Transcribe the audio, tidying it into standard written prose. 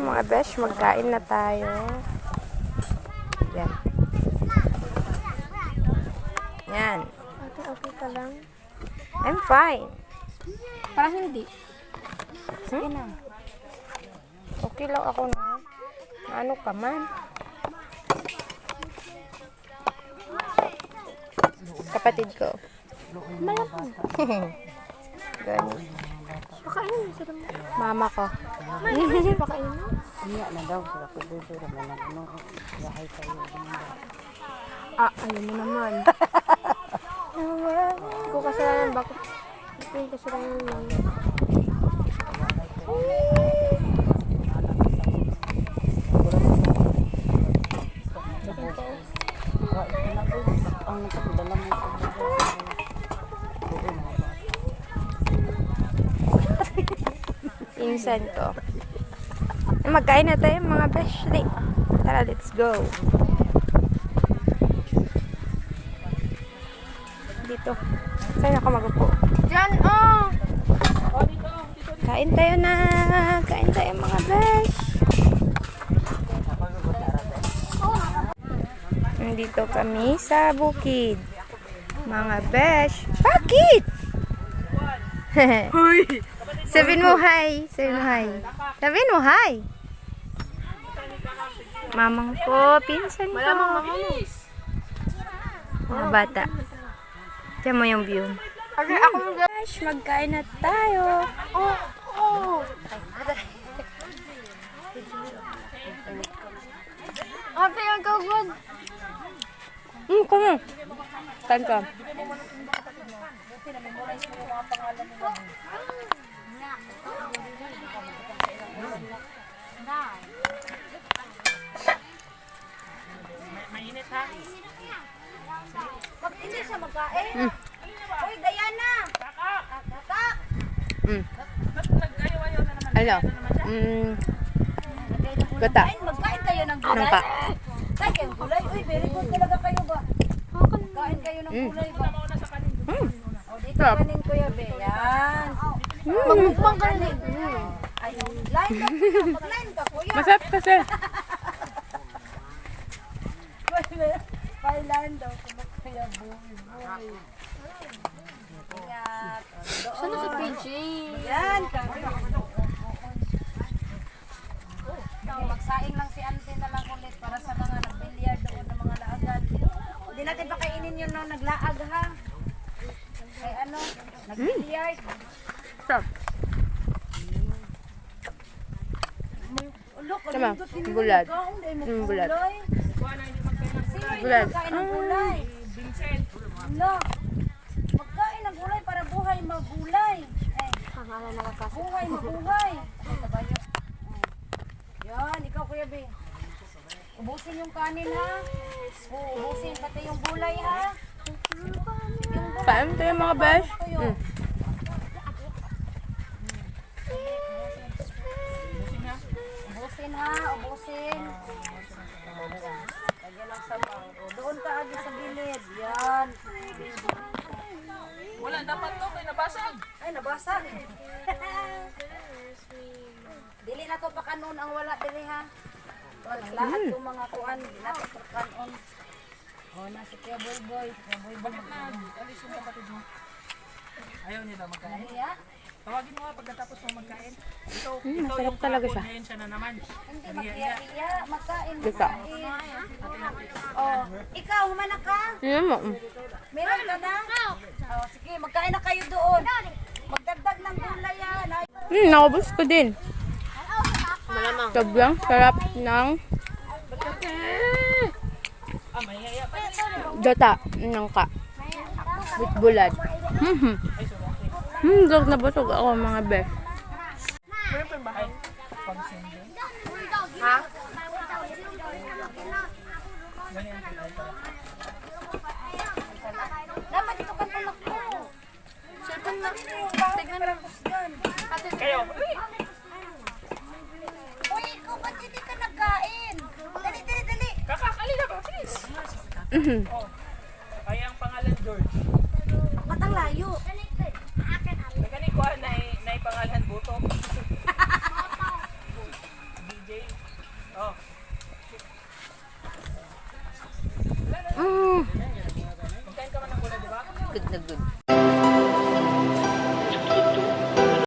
mga besh, magkain na tayo. Yan. Yan. Ate, okay ka lang? I'm fine. Parang hindi. Sige na. Okay lang ako na. Ano ka man? Kapatid ko. Malaki. Ganun. Pakainin mo sila mo. Mama ko. Pakainin mo. Iya na daw sila ko dito na ano yahay kayo Ah, ayun mo naman. Hindi ko kasalanan. Bakit? Hindi ko kasalanan lang. ang nakadala mo Insan ko. Magkain na tayo mga besh. Tara, let's go. Dito. Saan ako magupo? Diyan, oh! Kain tayo na. Kain tayo mga besh. Nandito kami sa bukid. Mga besh. Bakit? Sabihin mo hi. Sabihin mo hi. Sabihin mo hi. Mamang ko, pinsan ko. Mga bata. Diyan mo yung view. Okay, ako mo dyan. Besh, magkain na tayo. Oh, oh! Ate, ang kagod. Kumo. Kain ka. mainit ha Pag hindi siya magkain. Uy, Diana! Kakak! nagkayo-ayo na naman Ano? Gata. Magkain kayo ng gulay. Nangka. Kain kayo ng gulay. Uy, very good talaga kayo ba? Kain kayo ng gulay ba? O, dito kanin ko yun, be. Yan. Magmukbang ka rin. Ayun. Line up. Mag-line ka, kuya. Masarap kasi. Pailan daw. Kaya buhay. Ingat. Saan na si PJ? Yan. Magsaing lang si auntie na lang ulit para sa mga nag-billiard doon ng mga laagan. Hindi natin pakainin yun nung naglaag ha. Kay ano, nag-billiard. Stop. Look, Tama, alindot din yung bulad. nagkaon, dahil mo Bulad. gulay. Sino yung Bulad. magkain ng gulay? Look, magkain ng gulay para buhay magulay. Eh, buhay mabuhay. Ay, kabayo. Yan, ikaw kuya be. Ubusin yung kanin ha. Ubusin pati yung gulay ha. Kain tayo mga besh. Ubusin ha, ubusin. Lagyan ng sabaw. O, doon ka agi sa gilid. Yan. wala dapat to kay nabasag Ay, nabasag. Dili na to pa kanon ang wala dili ha. Tuan, ang lahat yung mga kuan, di na to pa kanon. O, nasi Kuya Boy. Kuya Boy. alis yung kapatid mo ayaw niya daw magkain Nahiya? tawagin mo nga pagkatapos mo magkain ito masarap talaga siya. ngayon siya na naman Hindi, maghiya-hiya. Magkain, Dito. magkain. Oh, ikaw, humana ka? Ano mo? Meron ka na? Oh, sige, magkain na kayo doon. Magdagdag ng gulay yan. Ay, Naubos ko din. Sobrang sarap ng gata ng ka. With bulad. Gag na busog ako mga besh. Ha? dapat ito ka tulak ko. Cellphone na. Tignan mo. kayo Uy, ikaw ba't hindi ka nagkain? Dali, dali, dali. kakakali na ba please ay ang pangalan George Ba't ang layo? nagkani ko na pangalan buto